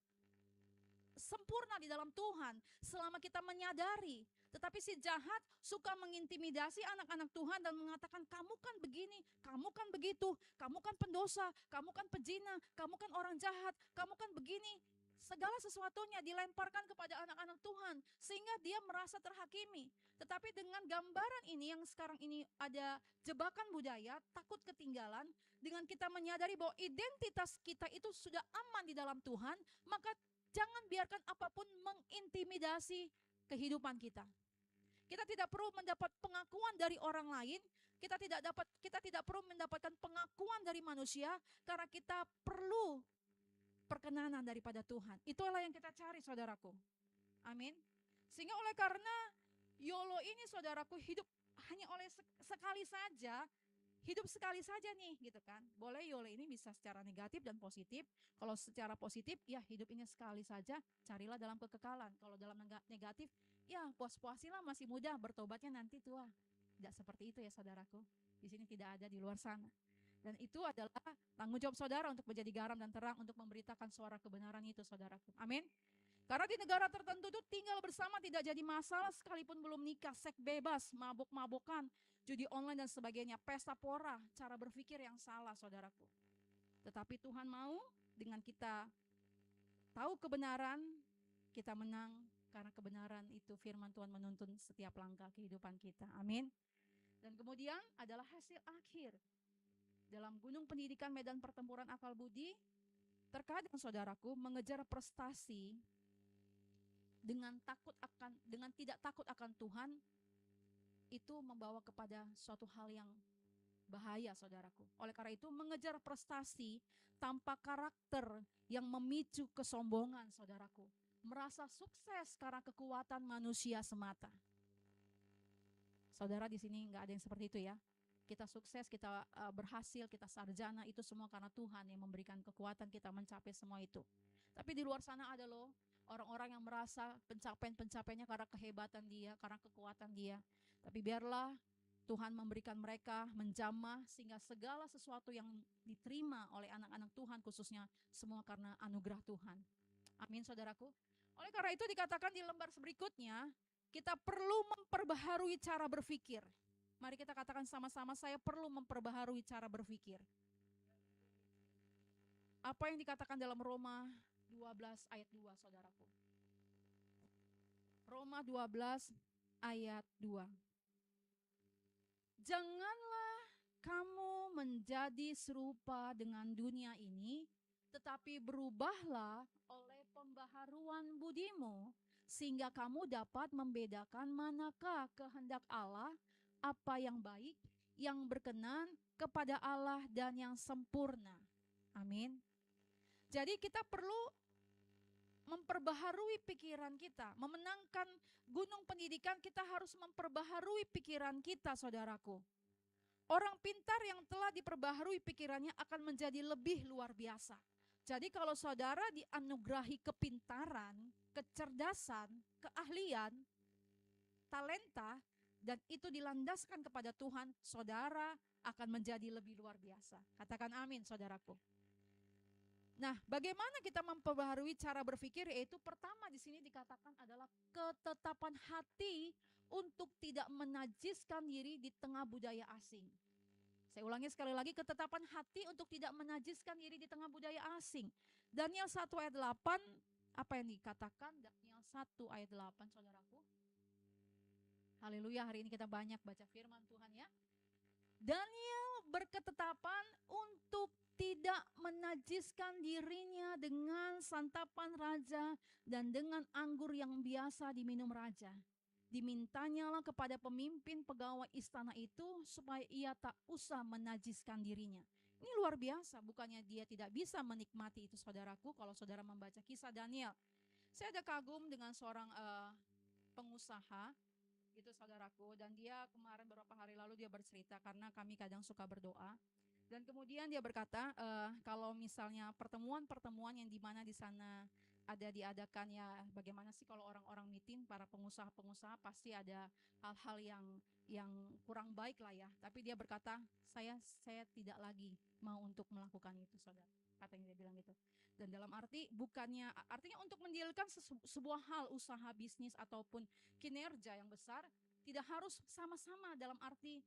sempurna di dalam Tuhan selama kita menyadari. Tetapi si jahat suka mengintimidasi anak-anak Tuhan dan mengatakan kamu kan begini, kamu kan begitu, kamu kan pendosa, kamu kan pezina, kamu kan orang jahat, kamu kan begini. Segala sesuatunya dilemparkan kepada anak-anak Tuhan sehingga dia merasa terhakimi. Tetapi dengan gambaran ini yang sekarang ini ada jebakan budaya, takut ketinggalan, dengan kita menyadari bahwa identitas kita itu sudah aman di dalam Tuhan, maka jangan biarkan apapun mengintimidasi kehidupan kita. Kita tidak perlu mendapat pengakuan dari orang lain, kita tidak perlu mendapatkan pengakuan dari manusia karena kita perlu perkenanan daripada Tuhan. Itulah yang kita cari saudaraku. Amin. Sehingga oleh karena YOLO ini saudaraku, hidup hanya oleh sekali saja, hidup sekali saja nih gitu kan. Boleh YOLO ini bisa secara negatif dan positif. Kalau secara positif ya hidup ini sekali saja, carilah dalam kekekalan. Kalau dalam negatif ya puas-puasilah, masih muda, bertobatnya nanti tua. Tidak seperti itu ya saudaraku. Di sini tidak ada, di luar sana. Dan itu adalah tanggung jawab saudara untuk menjadi garam dan terang, untuk memberitakan suara kebenaran itu saudaraku. Amin. Karena di negara tertentu itu tinggal bersama tidak jadi masalah sekalipun belum nikah, seks bebas, mabuk-mabukan, judi online dan sebagainya, pesta pora, cara berpikir yang salah saudaraku. Tetapi Tuhan mau dengan kita tahu kebenaran, kita menang karena kebenaran itu firman Tuhan menuntun setiap langkah kehidupan kita. Amin. Dan kemudian adalah hasil akhir. Dalam gunung pendidikan medan pertempuran akal budi, terkadang saudaraku mengejar prestasi dengan tidak takut akan Tuhan, itu membawa kepada suatu hal yang bahaya, saudaraku. Oleh karena itu mengejar prestasi tanpa karakter yang memicu kesombongan, saudaraku, merasa sukses karena kekuatan manusia semata. Saudara, di sini nggak ada yang seperti itu ya. Kita sukses, kita berhasil, kita sarjana, itu semua karena Tuhan yang memberikan kekuatan kita mencapai semua itu. Tapi di luar sana ada loh orang-orang yang merasa pencapaian-pencapaiannya karena kehebatan dia, karena kekuatan dia. Tapi biarlah Tuhan memberikan mereka menjamah sehingga segala sesuatu yang diterima oleh anak-anak Tuhan khususnya semua karena anugerah Tuhan. Amin, saudaraku. Oleh karena itu dikatakan di lembar berikutnya, kita perlu memperbaharui cara berpikir. Mari kita katakan sama-sama, saya perlu memperbaharui cara berpikir. Apa yang dikatakan dalam Roma 12 ayat 2, saudaraku? Roma 12 ayat 2. Janganlah kamu menjadi serupa dengan dunia ini, tetapi berubahlah oleh pembaharuan budimu, sehingga kamu dapat membedakan manakah kehendak Allah, apa yang baik, yang berkenan kepada Allah dan yang sempurna. Amin. Jadi kita perlu memperbaharui pikiran kita. Memenangkan gunung pendidikan, kita harus memperbaharui pikiran kita, saudaraku. Orang pintar yang telah diperbaharui pikirannya akan menjadi lebih luar biasa. Jadi kalau saudara dianugerahi kepintaran, kecerdasan, keahlian, talenta, dan itu dilandaskan kepada Tuhan, saudara akan menjadi lebih luar biasa. Katakan amin, saudaraku. Nah, bagaimana kita memperbaharui cara berpikir? Yaitu pertama di sini dikatakan adalah ketetapan hati untuk tidak menajiskan diri di tengah budaya asing. Saya ulangi sekali lagi, ketetapan hati untuk tidak menajiskan diri di tengah budaya asing. Daniel 1 ayat 8, apa yang dikatakan? Daniel 1 ayat 8, saudaraku. Haleluya, hari ini kita banyak baca firman Tuhan ya. Daniel berketetapan untuk tidak menajiskan dirinya dengan santapan raja dan dengan anggur yang biasa diminum raja. Dimintanyalah kepada pemimpin pegawai istana itu supaya ia tak usah menajiskan dirinya. Ini luar biasa, bukannya dia tidak bisa menikmati itu, saudaraku. Kalau saudara membaca kisah Daniel, saya ada kagum dengan seorang pengusaha gitu, saudaraku, dan dia kemarin beberapa hari lalu dia bercerita karena kami kadang suka berdoa. Dan kemudian dia berkata, kalau misalnya pertemuan-pertemuan yang dimana di sana ada diadakan, ya bagaimana sih kalau orang-orang meeting, para pengusaha-pengusaha pasti ada hal-hal yang kurang baik lah ya. Tapi dia berkata, saya tidak lagi mau untuk melakukan itu, saudara. Katanya dia bilang gitu. Dan dalam artinya untuk mendealkan sebuah hal, usaha bisnis ataupun kinerja yang besar, tidak harus sama-sama dalam arti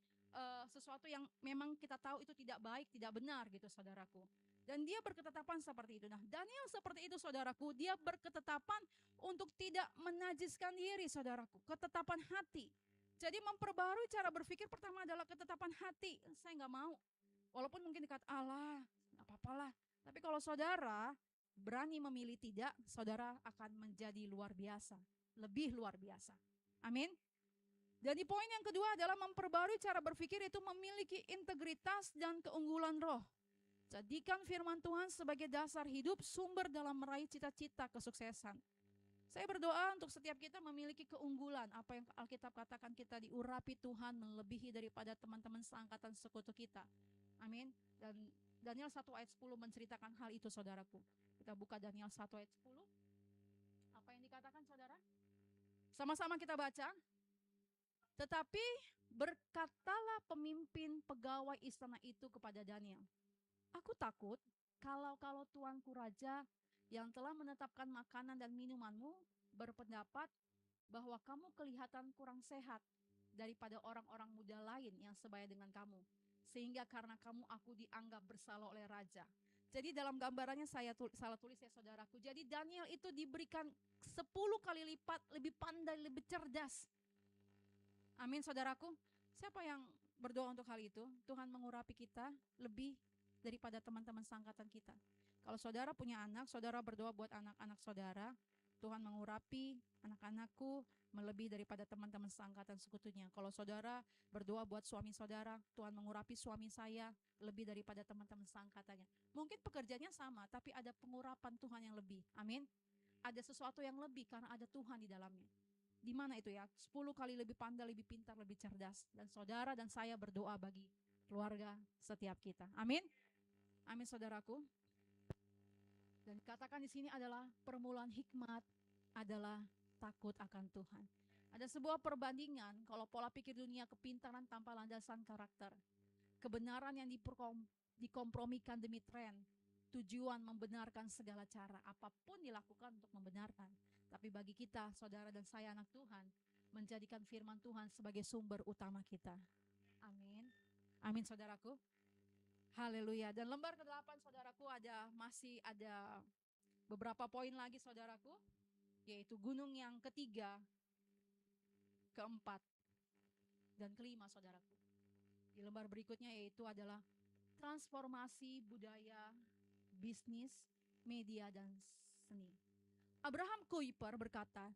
sesuatu yang memang kita tahu itu tidak baik, tidak benar gitu, saudaraku. Dan dia berketetapan seperti itu. Nah, Daniel seperti itu, saudaraku. Dia berketetapan untuk tidak menajiskan diri, saudaraku. Ketetapan hati. Jadi memperbarui cara berpikir pertama adalah ketetapan hati. Saya nggak mau. Walaupun mungkin dikata Allah, nggak apa-apalah. Tapi kalau saudara berani memilih tidak, saudara akan menjadi luar biasa. Lebih luar biasa. Amin. Jadi poin yang kedua adalah memperbarui cara berpikir, itu memiliki integritas dan keunggulan roh. Jadikan firman Tuhan sebagai dasar hidup, sumber dalam meraih cita-cita kesuksesan. Saya berdoa untuk setiap kita memiliki keunggulan. Apa yang Alkitab katakan, kita diurapi Tuhan melebihi daripada teman-teman seangkatan sekutu kita. Amin. Dan Daniel 1 ayat 10 menceritakan hal itu, saudaraku. Kita buka Daniel 1 ayat 10. Apa yang dikatakan, saudara? Sama-sama kita baca. Tetapi berkatalah pemimpin pegawai istana itu kepada Daniel, aku takut kalau tuanku raja yang telah menetapkan makanan dan minumanmu berpendapat bahwa kamu kelihatan kurang sehat daripada orang-orang muda lain yang sebaya dengan kamu, sehingga karena kamu aku dianggap bersalah oleh raja. Jadi dalam gambarannya saya salah tulis ya saudaraku. Jadi Daniel itu diberikan 10 kali lipat lebih pandai, lebih cerdas. Amin saudaraku. Siapa yang berdoa untuk hal itu? Tuhan mengurapi kita lebih daripada teman-teman seangkatan kita. Kalau saudara punya anak, saudara berdoa buat anak-anak saudara. Tuhan mengurapi anak-anakku melebihi daripada teman-teman seangkatan sekutunya. Kalau saudara berdoa buat suami saudara, Tuhan mengurapi suami saya lebih daripada teman-teman seangkatannya. Mungkin pekerjaannya sama, tapi ada pengurapan Tuhan yang lebih. Amin. Ada sesuatu yang lebih karena ada Tuhan di dalamnya. Di mana itu ya? 10 kali lebih pandai, lebih pintar, lebih cerdas. Dan saudara dan saya berdoa bagi keluarga setiap kita. Amin. Amin saudaraku. Dan katakan di sini adalah permulaan hikmat adalah takut akan Tuhan. Ada sebuah perbandingan kalau pola pikir dunia kepintaran tanpa landasan karakter. Kebenaran yang dikompromikan demi tren. Tujuan membenarkan segala cara. Apapun dilakukan untuk membenarkan. Tapi bagi kita, saudara dan saya anak Tuhan, menjadikan firman Tuhan sebagai sumber utama kita. Amin. Amin saudaraku. Haleluya. Dan lembar ke-8 saudaraku masih ada beberapa poin lagi saudaraku. Yaitu gunung yang ketiga, keempat, dan kelima saudaraku. Di lembar berikutnya yaitu adalah transformasi budaya, bisnis, media, dan seni. Abraham Kuyper berkata,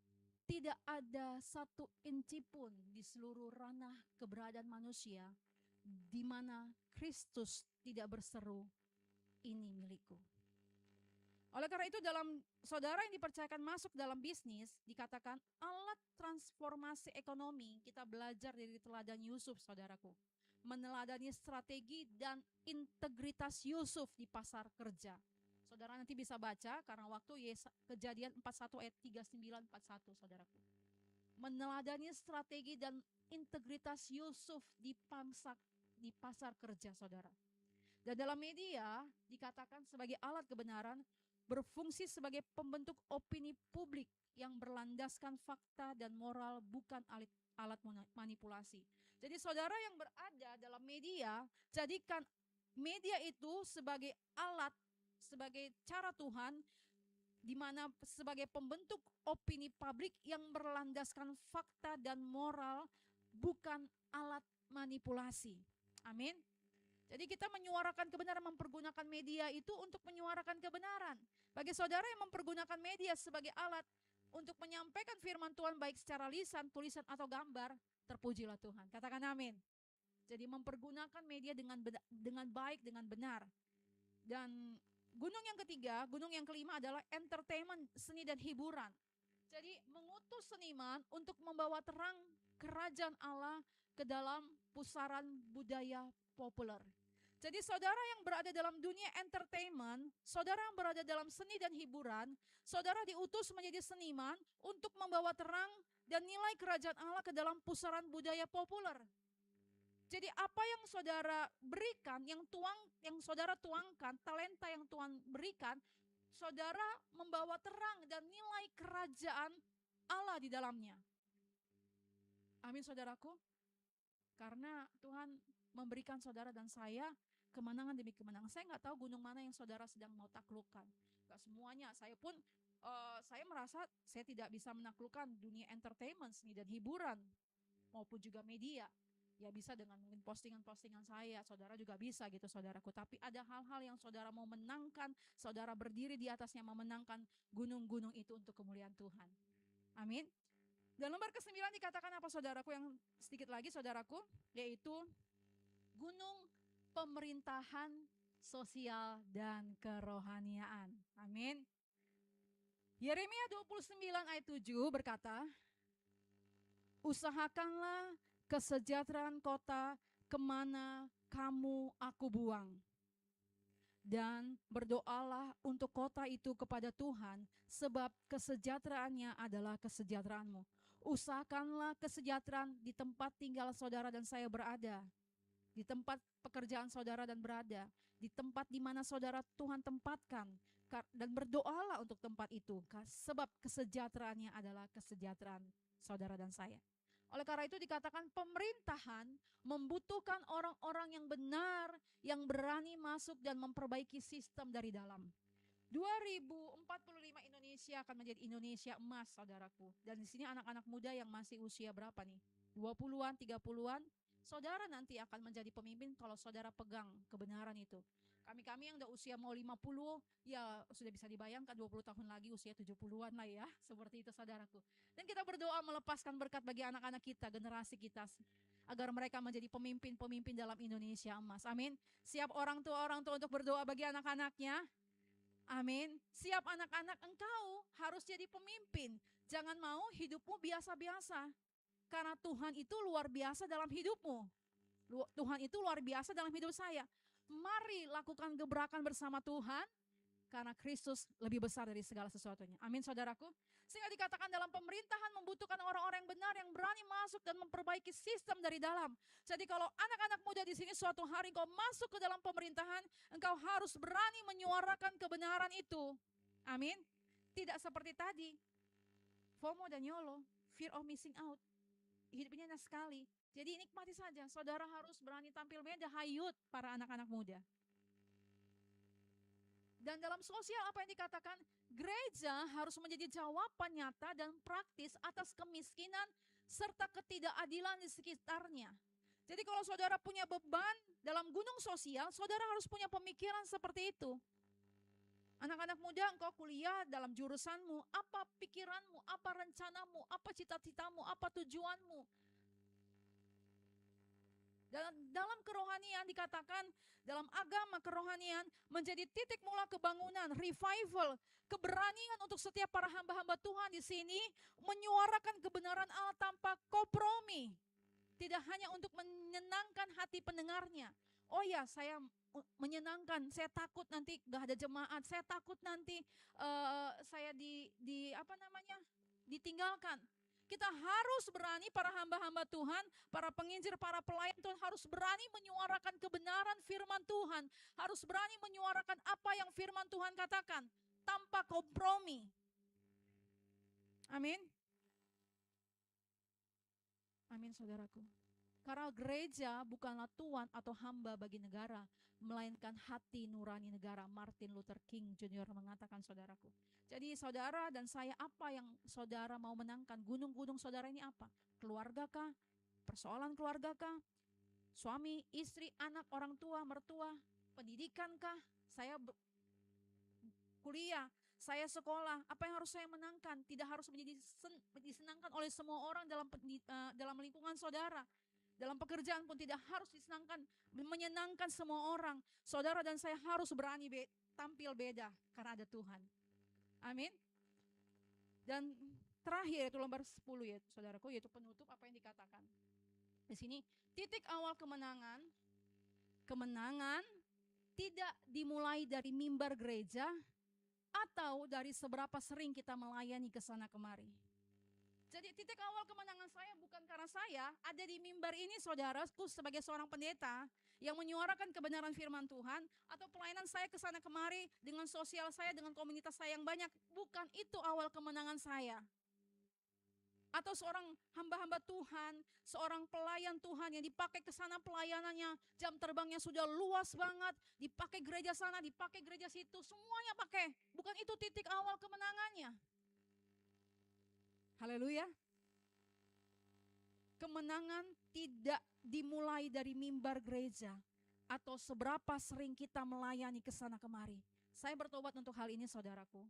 tidak ada satu inci pun di seluruh ranah keberadaan manusia di mana Kristus tidak berseru, ini milikku. Oleh karena itu dalam saudara yang dipercayakan masuk dalam bisnis, dikatakan alat transformasi ekonomi, kita belajar dari teladan Yusuf saudaraku. Meneladani strategi dan integritas Yusuf di pasar kerja. Saudara nanti bisa baca karena waktu Kejadian 41 ayat 39-41 saudaraku. Meneladani strategi dan integritas Yusuf di pasar kerja saudara. Dan dalam media dikatakan sebagai alat kebenaran, berfungsi sebagai pembentuk opini publik yang berlandaskan fakta dan moral, bukan alat manipulasi. Jadi saudara yang berada dalam media, jadikan media itu sebagai alat, sebagai cara Tuhan, di mana sebagai pembentuk opini publik yang berlandaskan fakta dan moral, bukan alat manipulasi. Amin. Jadi kita menyuarakan kebenaran, mempergunakan media itu untuk menyuarakan kebenaran. Bagi saudara yang mempergunakan media sebagai alat untuk menyampaikan firman Tuhan baik secara lisan, tulisan, atau gambar, terpujilah Tuhan. Katakan amin. Jadi mempergunakan media dengan baik, dengan benar. Dan gunung yang ketiga, gunung yang kelima adalah entertainment, seni dan hiburan. Jadi mengutus seniman untuk membawa terang kerajaan Allah ke dalam pusaran budaya populer. Jadi saudara yang berada dalam dunia entertainment, saudara yang berada dalam seni dan hiburan, saudara diutus menjadi seniman untuk membawa terang dan nilai kerajaan Allah ke dalam pusaran budaya populer. Jadi apa yang saudara berikan, yang saudara tuangkan, talenta yang Tuhan berikan, saudara membawa terang dan nilai kerajaan Allah di dalamnya. Amin saudaraku. Karena Tuhan memberikan saudara dan saya kemenangan demi kemenangan. Saya nggak tahu gunung mana yang saudara sedang mau taklukkan. Gak semuanya. Saya pun saya merasa saya tidak bisa menaklukkan dunia entertainment, seni dan hiburan maupun juga media. Ya bisa dengan mungkin postingan-postingan saya, saudara juga bisa gitu saudaraku. Tapi ada hal-hal yang saudara mau menangkan, saudara berdiri di atasnya memenangkan gunung-gunung itu untuk kemuliaan Tuhan. Amin. Dan lembar ke-9 dikatakan apa saudaraku, yang sedikit lagi saudaraku, yaitu gunung pemerintahan sosial dan kerohaniaan. Amin. Yeremia 29 ayat 7 berkata, usahakanlah kesejahteraan kota kemana kamu aku buang. Dan berdoalah untuk kota itu kepada Tuhan, sebab kesejahteraannya adalah kesejahteraanmu. Usahakanlah kesejahteraan di tempat tinggal saudara dan saya berada, di tempat pekerjaan saudara dan berada, di tempat di mana saudara Tuhan tempatkan, dan berdoalah untuk tempat itu, sebab kesejahteraannya adalah kesejahteraan saudara dan saya. Oleh karena itu dikatakan pemerintahan membutuhkan orang-orang yang benar, yang berani masuk dan memperbaiki sistem dari dalam. 2045 Indonesia akan menjadi Indonesia emas, saudaraku. Dan di sini anak-anak muda yang masih usia berapa nih? 20-an, 30-an. Saudara nanti akan menjadi pemimpin kalau saudara pegang kebenaran itu. Kami-kami yang udah usia mau 50, ya sudah bisa dibayangkan 20 tahun lagi usia 70-an lah ya. Seperti itu saudaraku. Dan kita berdoa melepaskan berkat bagi anak-anak kita, generasi kita, agar mereka menjadi pemimpin-pemimpin dalam Indonesia emas. Amin. Siap orang tua untuk berdoa bagi anak-anaknya? Amin. Siap anak-anak, engkau harus jadi pemimpin. Jangan mau hidupmu biasa-biasa. Karena Tuhan itu luar biasa dalam hidupmu. Tuhan itu luar biasa dalam hidup saya. Mari lakukan gebrakan bersama Tuhan, karena Kristus lebih besar dari segala sesuatunya. Amin saudaraku. Sehingga dikatakan dalam pemerintahan membutuhkan orang-orang yang benar, yang berani masuk dan memperbaiki sistem dari dalam. Jadi kalau anak-anak muda di sini suatu hari engkau masuk ke dalam pemerintahan, engkau harus berani menyuarakan kebenaran itu. Amin. Tidak seperti tadi, FOMO dan YOLO, fear of missing out. Hidupnya enak sekali. Jadi nikmati saja. Saudara harus berani tampil beda, hayut para anak-anak muda. Dan dalam sosial apa yang dikatakan, gereja harus menjadi jawaban nyata dan praktis atas kemiskinan serta ketidakadilan di sekitarnya. Jadi kalau saudara punya beban dalam gunung sosial, saudara harus punya pemikiran seperti itu. Anak-anak muda, engkau kuliah dalam jurusanmu, apa pikiranmu, apa rencanamu, apa cita-citamu, apa tujuanmu. Dalam kerohanian dikatakan, dalam agama kerohanian menjadi titik mula kebangunan, revival, keberanian untuk setiap para hamba-hamba Tuhan di sini menyuarakan kebenaran Allah tanpa kompromi. Tidak hanya untuk menyenangkan hati pendengarnya. Oh ya, saya menyenangkan, saya takut nanti gak ada jemaat, saya takut nanti saya ditinggalkan. Kita harus berani, para hamba-hamba Tuhan, para penginjil, para pelayan Tuhan harus berani menyuarakan kebenaran firman Tuhan. Harus berani menyuarakan apa yang firman Tuhan katakan tanpa kompromi. Amin. Amin saudaraku. Karena gereja bukanlah tuan atau hamba bagi negara, melainkan hati nurani negara. Martin Luther King Jr. mengatakan, saudaraku. Jadi saudara dan saya, apa yang saudara mau menangkan? Gunung-gunung saudara ini apa? Keluarga kah? Persoalan keluarga kah? Suami, istri, anak, orang tua, mertua, pendidikan kah? Saya kuliah, saya sekolah, apa yang harus saya menangkan? Tidak harus disenangkan oleh semua orang dalam lingkungan saudara. Dalam pekerjaan pun tidak harus disenangkan, menyenangkan semua orang. Saudara dan saya harus berani tampil beda karena ada Tuhan. Amin. Dan terakhir itu lembar 10 ya saudaraku, yaitu penutup apa yang dikatakan. Di sini titik awal kemenangan tidak dimulai dari mimbar gereja atau dari seberapa sering kita melayani ke sana kemari. Jadi titik awal kemenangan saya bukan karena saya ada di mimbar ini saudaraku sebagai seorang pendeta yang menyuarakan kebenaran firman Tuhan, atau pelayanan saya ke sana kemari dengan sosial saya, dengan komunitas saya yang banyak. Bukan itu awal kemenangan saya. Atau seorang hamba-hamba Tuhan, seorang pelayan Tuhan yang dipakai ke sana pelayanannya, jam terbangnya sudah luas banget, dipakai gereja sana, dipakai gereja situ, semuanya pakai. Bukan itu titik awal kemenangannya. Haleluya. Kemenangan tidak dimulai dari mimbar gereja atau seberapa sering kita melayani ke sana kemari. Saya bertobat untuk hal ini saudaraku.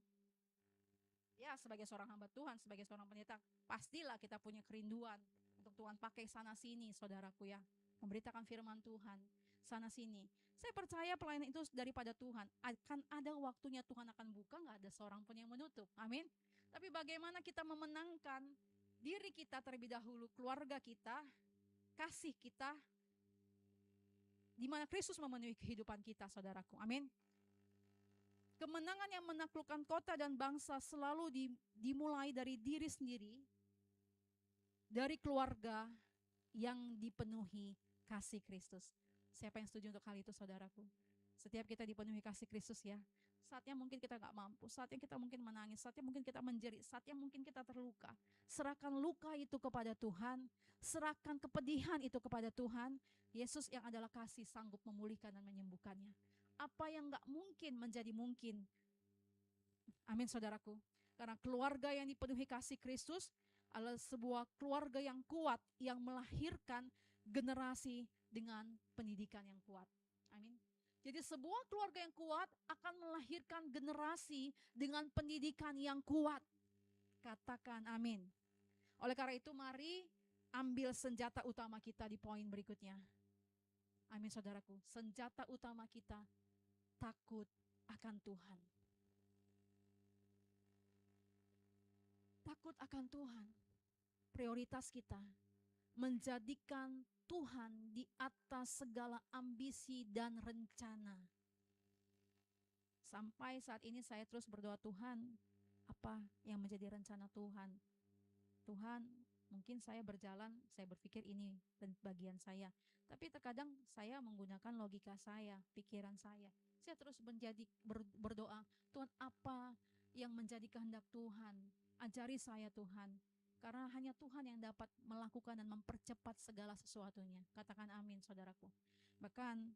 Ya, sebagai seorang hamba Tuhan, sebagai seorang pendeta, pastilah kita punya kerinduan untuk Tuhan pakai sana sini saudaraku ya. Memberitakan firman Tuhan sana sini. Saya percaya pelayanan itu daripada Tuhan. Akan ada waktunya Tuhan akan buka, gak ada seorang pun yang menutup. Amin. Tapi bagaimana kita memenangkan diri kita terlebih dahulu, keluarga kita, kasih kita, di mana Kristus memenuhi kehidupan kita, saudaraku. Amin. Kemenangan yang menaklukkan kota dan bangsa selalu dimulai dari diri sendiri, dari keluarga yang dipenuhi kasih Kristus. Siapa yang setuju untuk hal itu, saudaraku? Setiap kita dipenuhi kasih Kristus ya. Saatnya mungkin kita gak mampu, saatnya kita mungkin menangis, saatnya mungkin kita menjerit, saatnya mungkin kita terluka. Serahkan luka itu kepada Tuhan, serahkan kepedihan itu kepada Tuhan. Yesus yang adalah kasih sanggup memulihkan dan menyembuhkannya. Apa yang gak mungkin menjadi mungkin. Amin saudaraku. Karena keluarga yang dipenuhi kasih Kristus adalah sebuah keluarga yang kuat, yang melahirkan generasi dengan pendidikan yang kuat. Amin. Jadi sebuah keluarga yang kuat akan melahirkan generasi dengan pendidikan yang kuat. Katakan amin. Oleh karena itu mari ambil senjata utama kita di poin berikutnya. Amin saudaraku. Senjata utama kita takut akan Tuhan. Takut akan Tuhan. Prioritas kita menjadikan Tuhan di atas segala ambisi dan rencana. Sampai saat ini saya terus berdoa, Tuhan, apa yang menjadi rencana Tuhan? Tuhan, mungkin saya berjalan, saya berpikir ini bagian saya. Tapi terkadang saya menggunakan logika saya, pikiran saya. Saya terus berdoa, Tuhan, apa yang menjadi kehendak Tuhan? Ajari saya Tuhan. Karena hanya Tuhan yang dapat melakukan dan mempercepat segala sesuatunya. Katakan amin saudaraku. Bahkan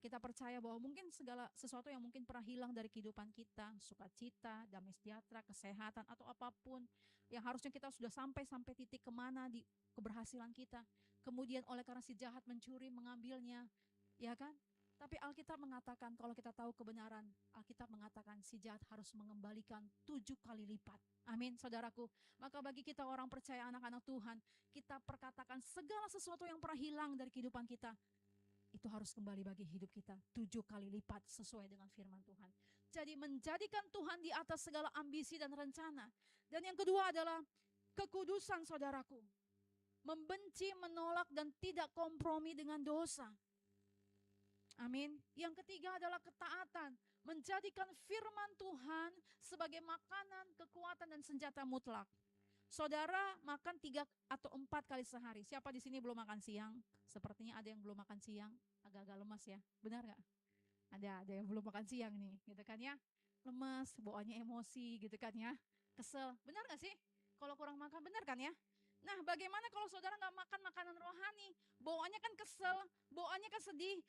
kita percaya bahwa mungkin segala sesuatu yang mungkin pernah hilang dari kehidupan kita, sukacita, damai sejahtera, kesehatan, atau apapun yang harusnya kita sudah sampai titik kemana di keberhasilan kita. Kemudian oleh karena si jahat mencuri, mengambilnya, ya kan? Tapi Alkitab mengatakan kalau kita tahu kebenaran, Alkitab mengatakan si jahat harus mengembalikan 7 kali lipat. Amin saudaraku. Maka bagi kita orang percaya, anak-anak Tuhan, kita perkatakan segala sesuatu yang pernah hilang dari kehidupan kita, itu harus kembali bagi hidup kita 7 kali lipat sesuai dengan firman Tuhan. Jadi menjadikan Tuhan di atas segala ambisi dan rencana. Dan yang kedua adalah kekudusan saudaraku. Membenci, menolak dan tidak kompromi dengan dosa. Amin. Yang ketiga adalah ketaatan. Menjadikan firman Tuhan sebagai makanan, kekuatan dan senjata mutlak. Saudara makan 3 atau 4 kali sehari. Siapa di sini belum makan siang? Sepertinya ada yang belum makan siang. Agak-agak lemas ya. Benar gak? Ada yang belum makan siang nih. Gitu kan ya. Lemas, bawaannya emosi gitu kan ya. Kesel. Benar gak sih? Kalau kurang makan, benar kan ya? Nah bagaimana kalau saudara gak makan makanan rohani? Bawaannya kan kesel, bawaannya kan sedih,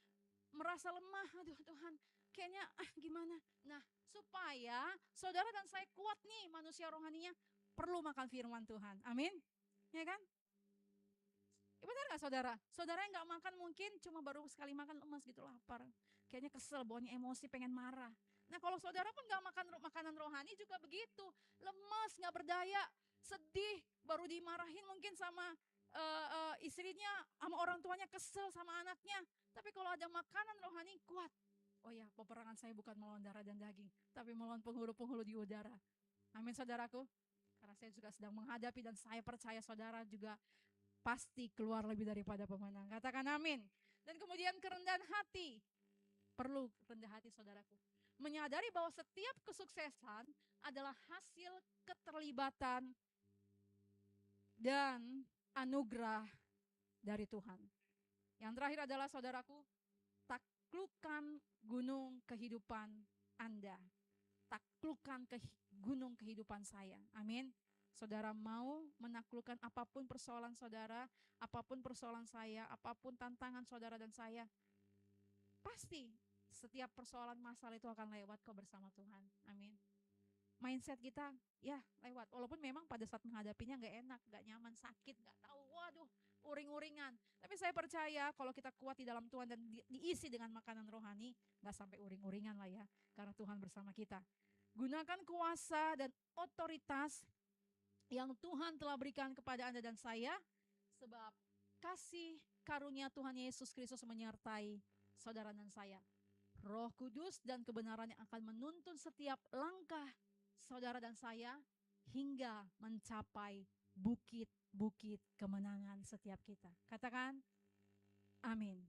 merasa lemah, aduh Tuhan, kayaknya gimana. Nah supaya saudara dan saya kuat nih manusia rohaninya, perlu makan firman Tuhan, amin. Ya kan? Benar gak saudara? Saudara yang gak makan mungkin cuma baru sekali makan lemas gitu, lapar, kayaknya kesel, bawanya emosi, pengen marah. Nah kalau saudara pun gak makan makanan rohani juga begitu, lemas, gak berdaya, sedih, baru dimarahin mungkin sama istrinya, sama orang tuanya, kesel sama anaknya. Tapi kalau ada makanan rohani, kuat. Oh ya, peperangan saya bukan melawan darah dan daging, tapi melawan penghulu-penghulu di udara. Amin saudaraku. Karena saya juga sedang menghadapi dan saya percaya saudara juga pasti keluar lebih daripada pemenang. Katakan amin. Dan kemudian kerendahan hati. Perlu rendah hati saudaraku. Menyadari bahwa setiap kesuksesan adalah hasil keterlibatan dan anugerah dari Tuhan. Yang terakhir adalah saudaraku, taklukkan gunung kehidupan Anda. Taklukkan gunung kehidupan saya. Amin. Saudara mau menaklukkan apapun persoalan saudara, apapun persoalan saya, apapun tantangan saudara dan saya, pasti setiap persoalan masalah itu akan lewat kok bersama Tuhan. Amin. Mindset kita ya lewat, walaupun memang pada saat menghadapinya gak enak, gak nyaman, sakit, gak tahu, waduh, uring-uringan. Tapi saya percaya kalau kita kuat di dalam Tuhan dan diisi dengan makanan rohani, gak sampai uring-uringan lah ya, karena Tuhan bersama kita. Gunakan kuasa dan otoritas yang Tuhan telah berikan kepada Anda dan saya, sebab kasih karunia Tuhan Yesus Kristus menyertai saudara dan saya. Roh Kudus dan kebenaran yang akan menuntun setiap langkah saudara dan saya hingga mencapai bukit-bukit kemenangan setiap kita. Katakan amin.